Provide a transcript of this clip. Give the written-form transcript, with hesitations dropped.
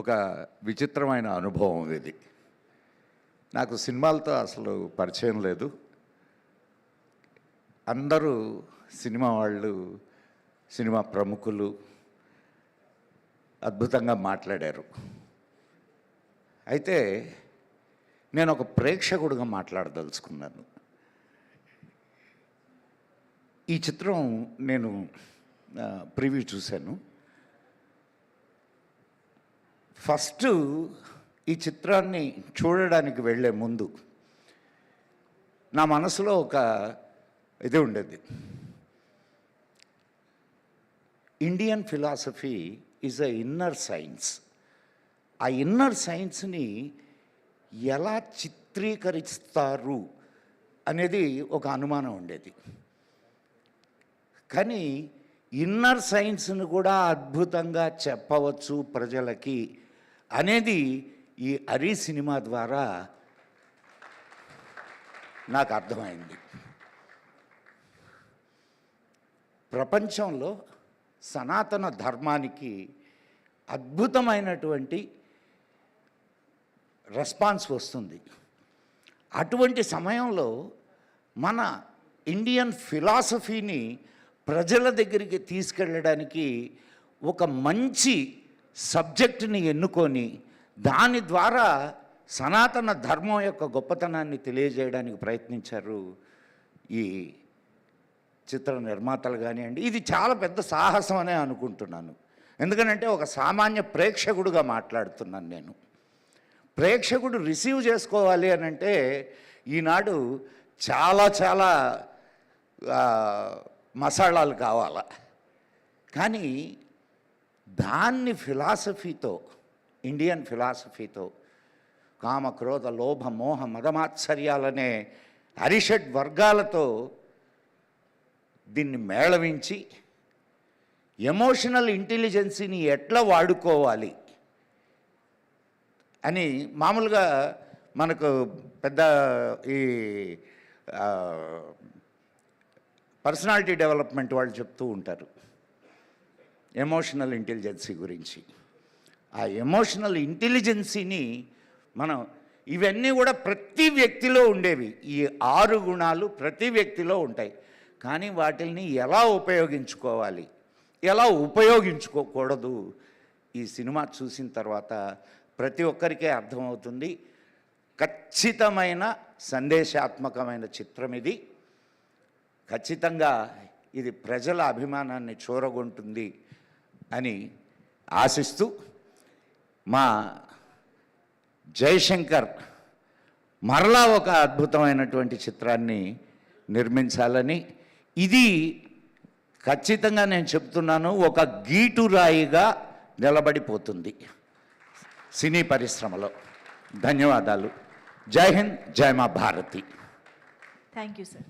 ఒక విచిత్రమైన అనుభవం ఇది. నాకు సినిమాలతో అసలు పరిచయం లేదు. అందరూ సినిమా వాళ్ళు, సినిమా ప్రముఖులు అద్భుతంగా మాట్లాడారు. అయితే నేను ఒక ప్రేక్షకుడిగా మాట్లాడదలుచుకున్నాను. ఈ చిత్రం నేను ప్రివ్యూ చూశాను. ఫస్ట్ ఈ చిత్రాన్ని చూడడానికి వెళ్ళే ముందు నా మనసులో ఒక ఇది ఉండేది. Indian philosophy is a inner science. ఆ ఇన్నర్ సైన్స్ని ఎలా చిత్రీకరిస్తారు అనేది ఒక అనుమానం ఉండేది. కానీ ఇన్నర్ సైన్స్ను కూడా అద్భుతంగా చెప్పవచ్చు ప్రజలకి అనేది ఈ హరి సినిమా ద్వారా నాకు అర్థమైంది. ప్రపంచంలో సనాతన ధర్మానికి అద్భుతమైనటువంటి రెస్పాన్స్ వస్తుంది. అటువంటి సమయంలో మన ఇండియన్ ఫిలాసఫీని ప్రజల దగ్గరికి తీసుకెళ్ళడానికి ఒక మంచి సబ్జెక్టుని ఎన్నుకొని దాని ద్వారా సనాతన ధర్మం యొక్క గొప్పతనాన్ని తెలియజేయడానికి ప్రయత్నించారు ఈ చిత్ర నిర్మాతలు కానివ్వండి. ఇది చాలా పెద్ద సాహసం అనే అనుకుంటున్నాను. ఎందుకంటే ఒక సామాన్య ప్రేక్షకుడుగా మాట్లాడుతున్నాను నేను. ప్రేక్షకుడు రిసీవ్ చేసుకోవాలి అని అంటే ఈనాడు చాలా చాలా మసాలాలు కావాల. కానీ దాన్ని ఫిలాసఫీతో, ఇండియన్ ఫిలాసఫీతో, కామ క్రోధ లోభ మోహ మదమాత్సర్యాలనే అరిషడ్ వర్గాలతో దీన్ని మేళవించి ఎమోషనల్ ఇంటెలిజెన్సీని ఎట్లా వాడుకోవాలి అని మామూలుగా మనకు పెద్ద ఈ పర్సనాలిటీ డెవలప్మెంట్ వాళ్ళు చెప్తూ ఉంటారు ఎమోషనల్ ఇంటెలిజెన్సీ గురించి. ఆ ఎమోషనల్ ఇంటెలిజెన్సీని మనం, ఇవన్నీ కూడా ప్రతి వ్యక్తిలో ఉండేవి. ఈ 6 గుణాలు ప్రతి వ్యక్తిలో ఉంటాయి. కానీ వాటిని ఎలా ఉపయోగించుకోవాలి, ఎలా ఉపయోగించుకోకూడదు, ఈ సినిమా చూసిన తర్వాత ప్రతి ఒక్కరికే అర్థమవుతుంది. ఖచ్చితమైన సందేశాత్మకమైన చిత్రం ఇది. ఖచ్చితంగా ఇది ప్రజల అభిమానాన్ని చూరగొంటుంది అని ఆశిస్తూ, మా జయశంకర్ మరలా ఒక అద్భుతమైనటువంటి చిత్రాన్ని నిర్మించాలని, ఇది ఖచ్చితంగా నేను చెప్తున్నాను, ఒక గీటురాయిగా నిలబడిపోతుంది సినీ పరిశ్రమలో. ధన్యవాదాలు. జై హింద్, జై మా భారతి. Thank you sir.